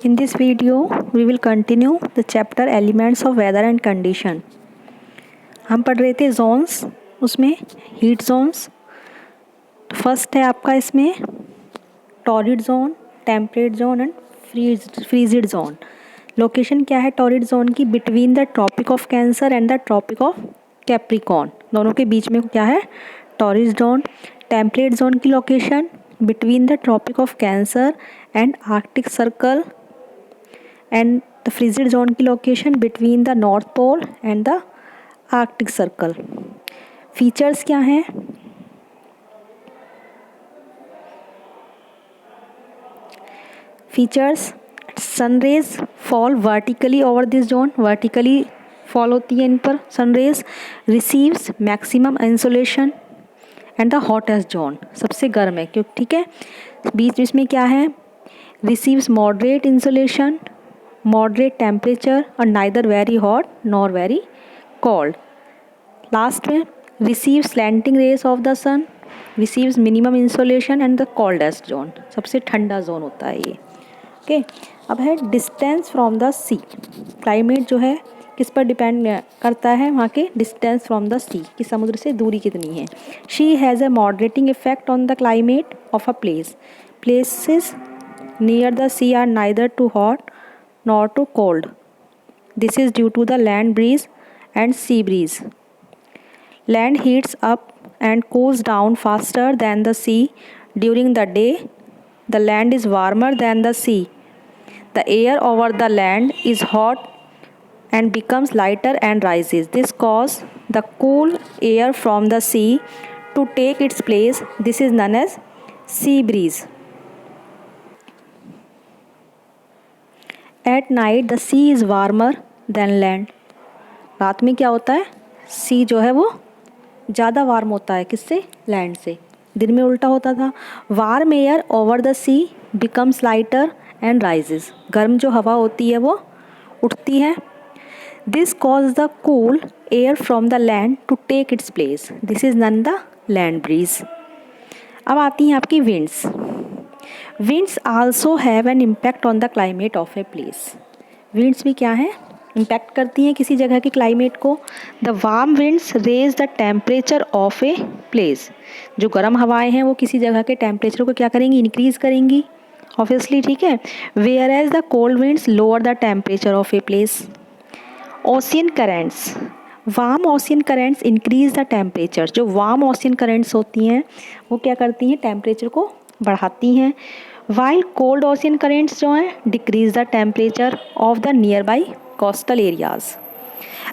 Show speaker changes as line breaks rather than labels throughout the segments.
In this video, we will continue the chapter Elements of Weather and Condition. हम पढ़ रहे थे zones, उसमें heat zones. फर्स्ट है आपका इसमें torrid zone, temperate zone and frigid zone. Location क्या है टॉरिड जोन की? Between the tropic of cancer and the tropic of capricorn, दोनों के बीच में क्या है? Torrid zone. टेम्परेट जोन की location between the tropic of cancer and arctic circle. And the frigid zone की location between the north pole and the arctic circle. Features क्या हैं? Features, sun rays fall vertically over this zone, vertically fall होती है इन पर sun rays. Receives maximum insolation and the hottest zone, सबसे गर्म है क्योंकि ठीक है. बीच इसमें क्या है? Receives moderate insolation, moderate temperature और neither very hot nor very cold. Last में receive slanting rays of the sun, receives minimum insolation and the coldest zone, सबसे ठंडा जोन होता है ये. ओके. अब है distance from the sea. Climate जो है किस पर डिपेंड करता है? वहाँ के डिस्टेंस फ्रॉम द सी, कि समुद्र से दूरी कितनी है. She has a moderating effect on the climate of a place. Places near the sea are neither too hot nor too cold. This is due to the land breeze and sea breeze. Land heats up and cools down faster than the sea during the day. The land is warmer than the sea. The air over the land is hot and becomes lighter and rises. This causes the cool air from the sea to take its place. This is known as sea breeze. At night the sea is warmer than land. रात में क्या होता है? सी जो है वो ज़्यादा warm होता है किससे? लैंड से. दिन में उल्टा होता था. Warm air over the sea becomes lighter and rises. गर्म जो हवा होती है वो उठती है. This cause the cool air from the land to take its place. This is known the land breeze. अब आती हैं आपकी winds. Winds also have an impact on the climate of a place. Winds भी क्या है? Impact करती हैं किसी जगह के क्लाइमेट को. The warm winds raise the temperature of a place. जो गर्म हवाएं हैं वो किसी जगह के टेम्परेचर को क्या करेंगी? इंक्रीज करेंगी ऑब्वियसली, ठीक है. Whereas the cold winds lower the temperature of a place. Ocean currents. Warm ocean currents increase the temperature. जो वार्म ओशियन करेंट्स होती हैं वो क्या करती हैं? टेम्परेचर को बढ़ाती हैं. वाइल कोल्ड ओशियन करेंट्स जो हैं decrease the temperature of the near by coastal areas.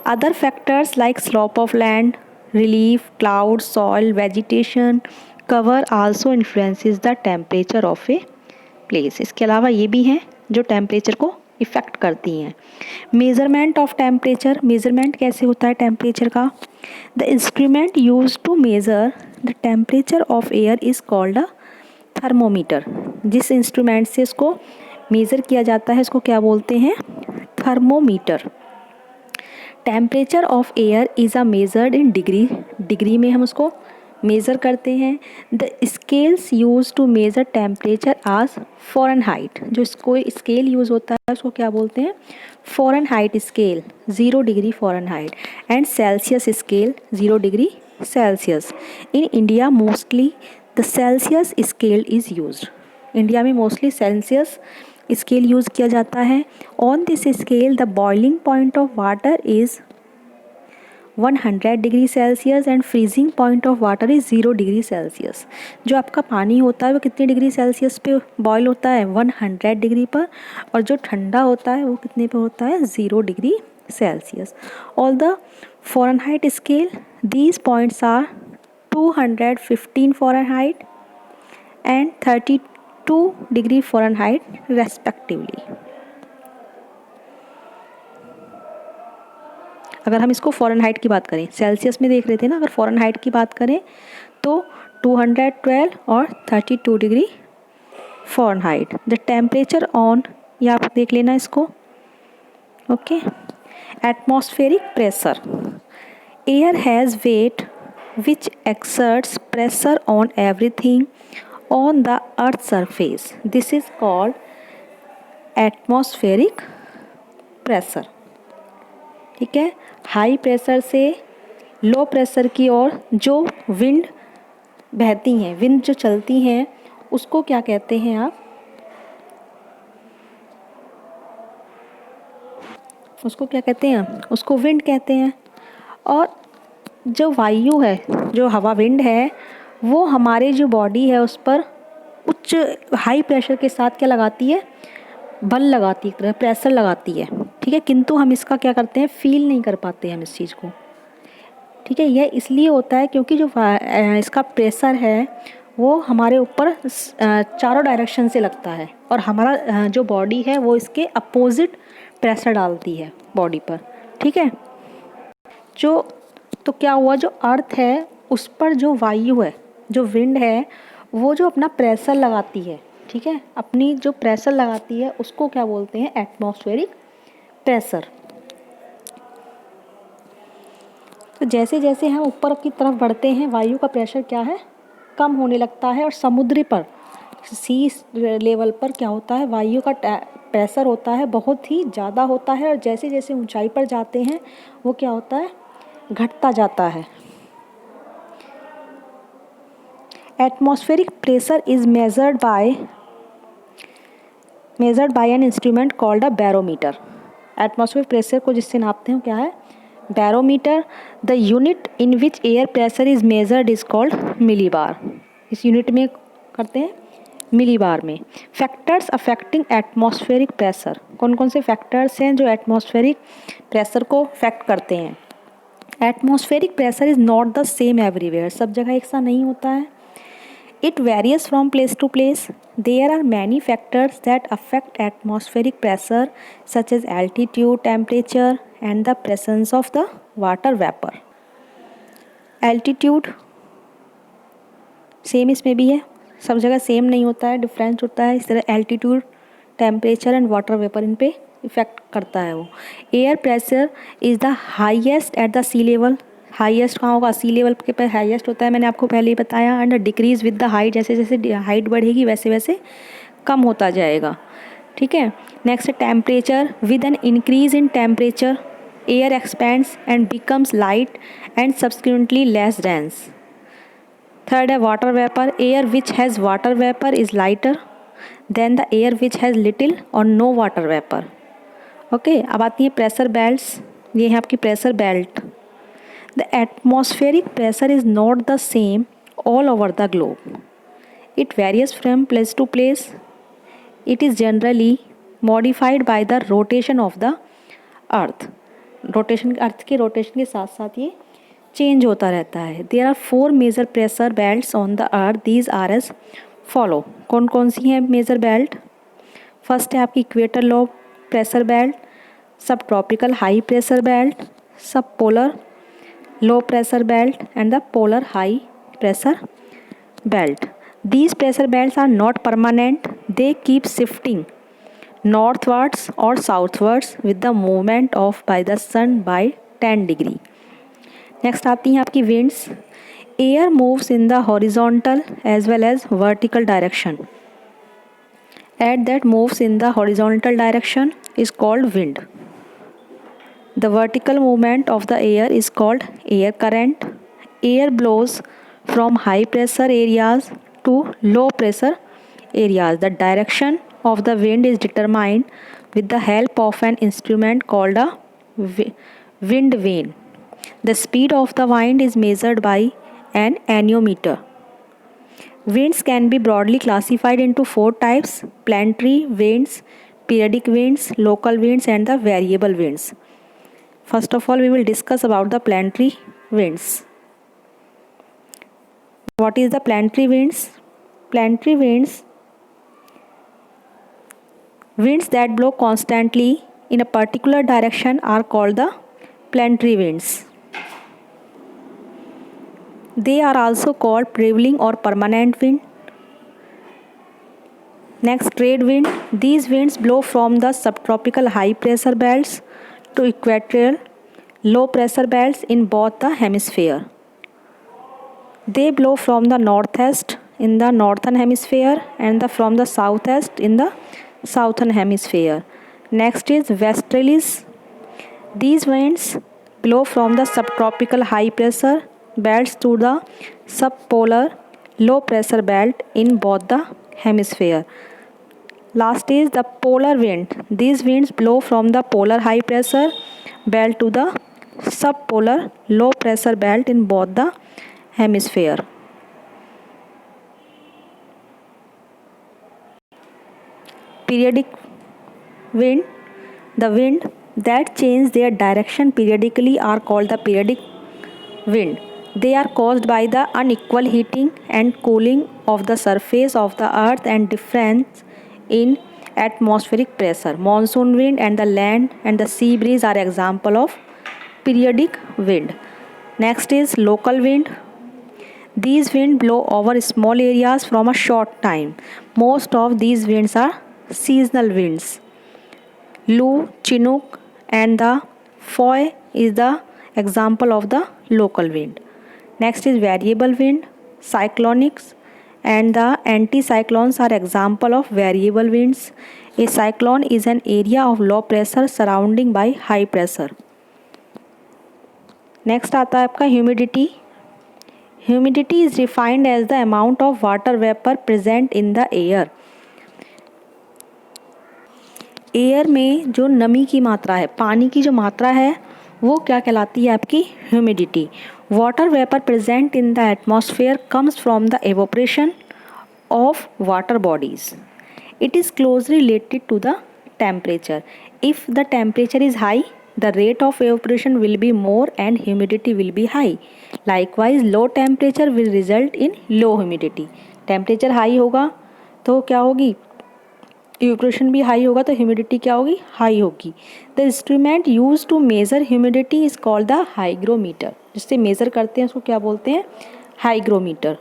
Other factors like slope of land, relief, cloud, soil, vegetation, cover also influences the temperature of a place. इसके अलावा ये भी हैं जो temperature को effect करती हैं. Measurement of temperature. मेज़रमेंट कैसे होता है टेम्परेचर का? The instrument use to measure the temperature of air is called a thermometer. जिस इंस्ट्रूमेंट से इसको मेज़र किया जाता है इसको क्या बोलते हैं? Thermometer. Temperature of air is a measured in degree. Degree में हम उसको मेज़र करते हैं. The scales use to measure temperature आज फ़ारेनहाइट. जो इसको स्केल यूज़ होता है उसको क्या बोलते हैं? Fahrenheit scale, 0 degree Fahrenheit. And Celsius scale, 0 degree Celsius. In India mostly the Celsius scale is used. India में मोस्टली सेल्सियस स्केल यूज़ किया जाता है. On this scale the boiling point of water is 100 degree Celsius and freezing point of water is 0 degree Celsius. जो आपका पानी होता है वो कितने डिग्री सेल्सियस पे बॉयल होता है? 100 डिग्री पर. और जो ठंडा होता है वो कितने पे होता है? 0 degree Celsius. All the Fahrenheit scale these points are 215 Fahrenheit and 32 degree Fahrenheit respectively. अगर हम इसको फ़ारेनहाइट की बात करें, सेल्सियस में देख रहे थे ना, अगर फ़ारेनहाइट की बात करें तो 212 और 32 degree Fahrenheit. The temperature on, या आप देख लेना इसको. Okay. Atmospheric pressure. Air has wait which exerts pressure on everything on the earth's surface. This is called atmospheric pressure. ठीक है, हाई प्रेशर से लो प्रेशर की ओर जो विंड बहती हैं, विंड जो चलती हैं, उसको क्या कहते हैं आप? उसको क्या कहते हैं? उसको विंड कहते हैं। और जो वायु है, जो हवा विंड है, वो हमारे जो बॉडी है उस पर उच्च हाई प्रेशर के साथ क्या लगाती है? बल लगाती है, प्रेशर लगाती है। ठीक है, किंतु हम इसका क्या करते हैं? फील नहीं कर पाते हम इस चीज़ को। ठीक है, यह इसलिए होता है क्योंकि जो इसका प्रेशर है वो हमारे ऊपर चारों डायरेक्शन से लगता है और हमारा जो बॉडी है वो इसके अपोजिट प्रेशर डालती है बॉडी पर। ठीक है, तो क्या हुआ, जो अर्थ है उस पर जो वायु है, जो विंड है, वो जो अपना प्रेशर लगाती है, ठीक है, अपनी जो प्रेशर लगाती है उसको क्या बोलते हैं? Atmospheric pressure. तो जैसे जैसे हम ऊपर की तरफ बढ़ते हैं वायु का प्रेशर क्या है? कम होने लगता है। और समुद्र पर, सी लेवल पर क्या होता है? वायु का प्रेशर होता है बहुत ही ज़्यादा होता है, और जैसे जैसे ऊंचाई पर जाते हैं वो क्या होता है? घटता जाता है। Atmospheric pressure is measured by an instrument called a barometer. Atmospheric pressure को जिससे नापते हैं क्या है? Barometer. The unit in which air pressure is measured is called millibar. इस यूनिट में करते हैं मिलीबार में। फैक्टर्स अफेक्टिंग एटमॉस्फेरिक प्रेशर, कौन कौन से फैक्टर्स हैं जो एटमॉस्फेरिक प्रेशर को अफेक्ट करते हैं? Atmospheric pressure is not the same everywhere, सब जगह एक सा नहीं होता है। It varies from place to place. There are many factors that affect atmospheric pressure such as altitude, temperature and the presence of the water vapour. Altitude same इसमें भी है, सब जगह सेम नहीं होता है, डिफरेंस होता है। इस तरह altitude, temperature and water vapour इन पे इफेक्ट करता है वो। Air pressure is the highest at the sea level. Highest कहाँ होगा? सी लेवल के पर हाईएस्ट होता है, मैंने आपको पहले ही बताया। And decrease with the height, जैसे जैसे हाइट बढ़ेगी वैसे वैसे कम होता जाएगा। ठीक है, next temperature. With an increase in temperature air expands and becomes light and subsequently less dense. Third है water vapour. Air which has water vapour is lighter than the air which has little और no water vapour. Okay, अब आती है pressure belts. ये है आपकी pressure belt. The atmospheric pressure is not the same all over the globe. It varies from place to place. It is generally modified by the rotation of the earth. Rotation, earth के rotation के साथ साथ ये change होता रहता है। There are 4 major pressure belts on the earth. These are as follow. कौन कौन सी हैं मेजर बेल्ट? फर्स्ट है आपकी equator low pressure belt, sub tropical high pressure belt, sub polar low pressure belt and the polar high pressure belt. These pressure belts are not permanent. They keep shifting northwards or southwards with the movement of by the sun by 10 degree. Next आती हैं आपकी winds. Air moves in the horizontal as well as vertical direction. Air that moves in the horizontal direction is called wind. The vertical movement of the air is called air current. Air blows from high pressure areas to low pressure areas. The direction of the wind is determined with the help of an instrument called a wind vane. The speed of the wind is measured by an anemometer. Winds can be broadly classified into 4 types: planetary winds, periodic winds, local winds and the variable winds. First of all, we will discuss about the planetary winds. What is the planetary winds? Planetary winds that blow constantly in a particular direction are called the planetary winds. They are also called prevailing or permanent wind. Next, trade wind. These winds blow from the subtropical high pressure belts to equatorial low pressure belts in both the hemisphere. They blow from the northeast in the northern hemisphere and from the southwest in the southern hemisphere. Next is westerlies. These winds blow from the subtropical high pressure belts to the subpolar low pressure belt in both the hemisphere. Last is the polar wind. These winds blow from the polar high pressure belt to the subpolar low pressure belt in both the hemisphere. Periodic wind. The wind that change their direction periodically are called the periodic wind. They are caused by the unequal heating and cooling of the surface of the earth and difference in atmospheric pressure. Monsoon wind and the land and the sea breeze are example of periodic wind. Next is local wind. These winds blow over small areas from a short time. Most of these winds are seasonal winds. Lu, Chinook and the Foy is the example of the local wind. Next is variable wind. Cyclonics and the anticyclones are example of variable winds. A cyclone is an area of low pressure surrounding by high pressure. Next आता है आपका humidity. Humidity is defined as the amount of water vapour present in the air. Air में जो नमी की मात्रा है, पानी की जो मात्रा है, वो क्या कहलाती है आपकी humidity. Water vapour present in the atmosphere comes from the evaporation of water bodies. It is closely related to the temperature. If the temperature is high, the rate of evaporation will be more and humidity will be high. Likewise, low temperature will result in low humidity. Temperature high होगा तो क्या होगी, evaporation भी high होगा तो humidity क्या होगी, high होगी. The instrument used to measure humidity is called the hygrometer. जिससे मेज़र करते हैं उसको क्या बोलते हैं, hygrometer.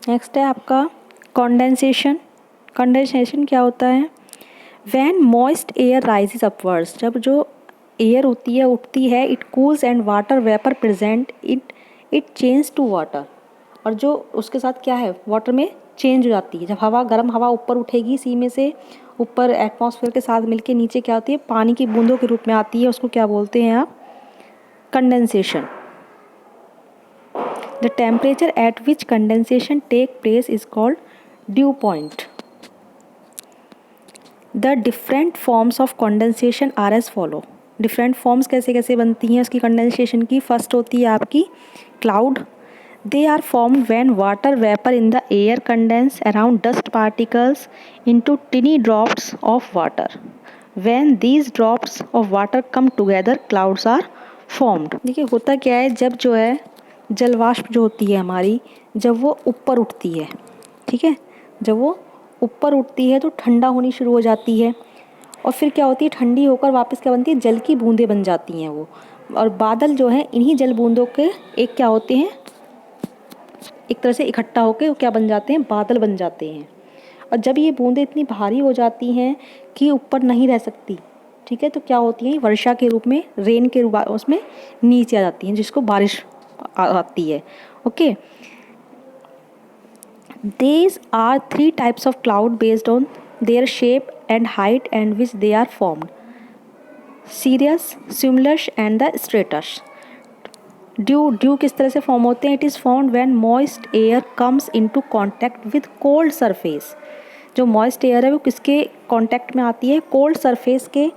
नेक्स्ट है आपका कंडेंसेशन. कंडेंसेशन क्या होता है, When moist air rises upwards, जब जो एयर होती है उठती है, it cools and water vapor present it change to water. और जो उसके साथ क्या है, वाटर में चेंज हो जाती है. जब हवा, गर्म हवा ऊपर उठेगी सी में से, ऊपर एटमॉस्फेयर के साथ मिलके नीचे क्या होती है, पानी की बूंदों के रूप में आती है. उसको क्या बोलते हैं आप, condensation. The temperature at which condensation take place is called dew point. The different forms of condensation are as follow. Different forms कैसे कैसे बनती हैं उसकी कंडेंसेशन की. फर्स्ट होती है आपकी cloud. They are formed when water vapour in the air condense around dust particles into tiny drops of water. When these drops of water come together clouds are formed. देखिए होता क्या है, जब जो है जलवाष्प जो होती है हमारी, जब वो ऊपर उठती है, ठीक है, जब वो ऊपर उठती है तो ठंडा होनी शुरू हो जाती है. और फिर क्या होती है, ठंडी होकर वापस क्या बनती है, जल की बूंदें बन जाती हैं वो. और बादल जो है इन्हीं जल बूंदों के एक क्या होते हैं, एक तरह से इकट्ठा होकर वो क्या बन जाते हैं, बादल बन जाते हैं. और जब ये बूंदें इतनी भारी हो जाती हैं कि ऊपर नहीं रह सकती, ठीक है, तो क्या होती है, वर्षा के रूप में, रेन के रूप उसमें नीचे आ जाती हैं, जिसको बारिश आती है. Okay. These are three types of cloud based on their shape and height and which they are formed: cirrus, cumulus and the stratus. Dew किस तरह से फॉर्म होते हैं, it is formed when moist air comes into contact with cold surface. जो moist air है वो किसके contact में आती है, कोल्ड सरफेस के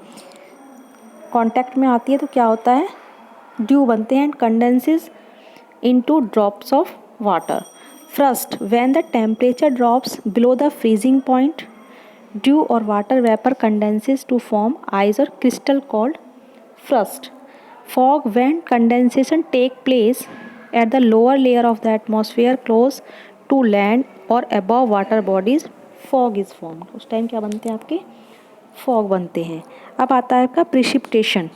कांटेक्ट में आती है, तो क्या होता है, ड्यू बनते हैं. And condenses into drops of water. First, when the temperature drops below the freezing point, dew or water vapor condenses to form ice or crystal called frost. Fog, when condensation take place at the lower layer of the atmosphere close to land or above water bodies, fog is formed. उस time क्या बनते हैं आपके, fog बनते हैं. अब आता है आपका precipitation.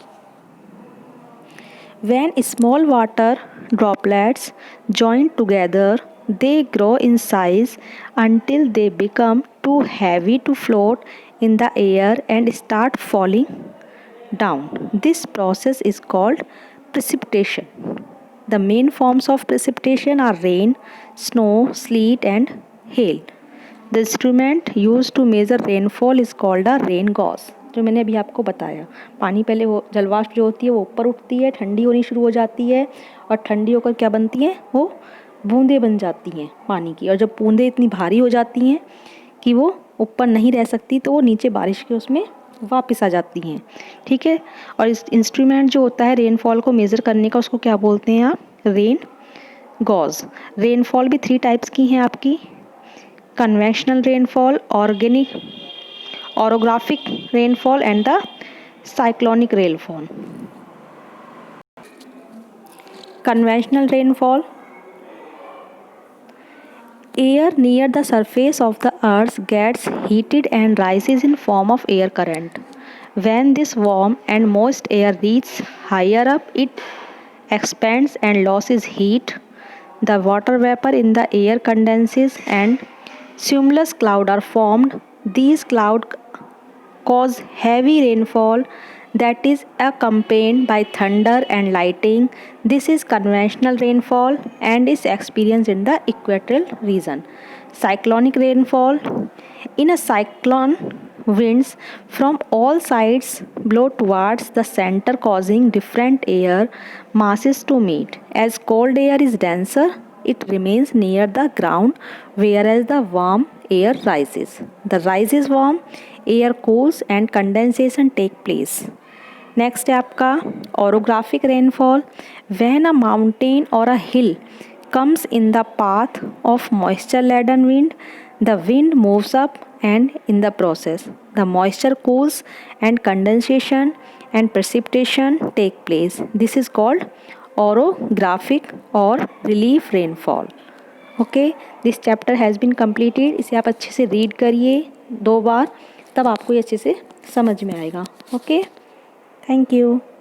When small water droplets join together, they grow in size until they become too heavy to float in the air and start falling down. This process is called precipitation. The main forms of precipitation are rain, snow, sleet and hail. The instrument use to measure rainfall is called a rain gauge. जो मैंने अभी आपको बताया, पानी पहले वो जलवाष्प जो होती है वो ऊपर उठती है, ठंडी होनी शुरू हो जाती है और ठंडी होकर क्या बनती है, वो बूंदें बन जाती हैं पानी की। और जब बूंदें इतनी भारी हो जाती हैं कि वो ऊपर नहीं रह सकती तो वो नीचे बारिश के उसमें वापस आ जाती हैं। ठीक है। और इस इंस्ट्रूमेंट जो होता है रेनफॉल को मेज़र करने का, उसको क्या बोलते हैं आप, रेन गॉज। रेनफॉल भी 3 टाइप्स की हैं आपकी, conventional rainfall, organic orographic rainfall and the cyclonic rainfall. Conventional rainfall. Air near the surface of the earth gets heated and rises in form of air current. When this warm and moist air reaches higher up, it expands and loses heat. The water vapor in the air condenses and cumulus clouds are formed. These clouds cause heavy rainfall that is accompanied by thunder and lightning. This is conventional rainfall and is experienced in the equatorial region. Cyclonic rainfall. In a cyclone, winds from all sides blow towards the center, causing different air masses to meet. As cold air is denser, it remains near the ground, whereas the warm air rises. The rise is warm, air cools and condensation take place. Next है आपका orographic rainfall. When a mountain or a hill comes in the path of moisture laden wind, the wind moves up and in the process the moisture cools and condensation and precipitation take place. This is called orographic or relief rainfall. Okay, this chapter has been completed. इसे आप अच्छे से read करिए 2 बार, तब आपको ये अच्छे से समझ में आएगा. Okay, thank you.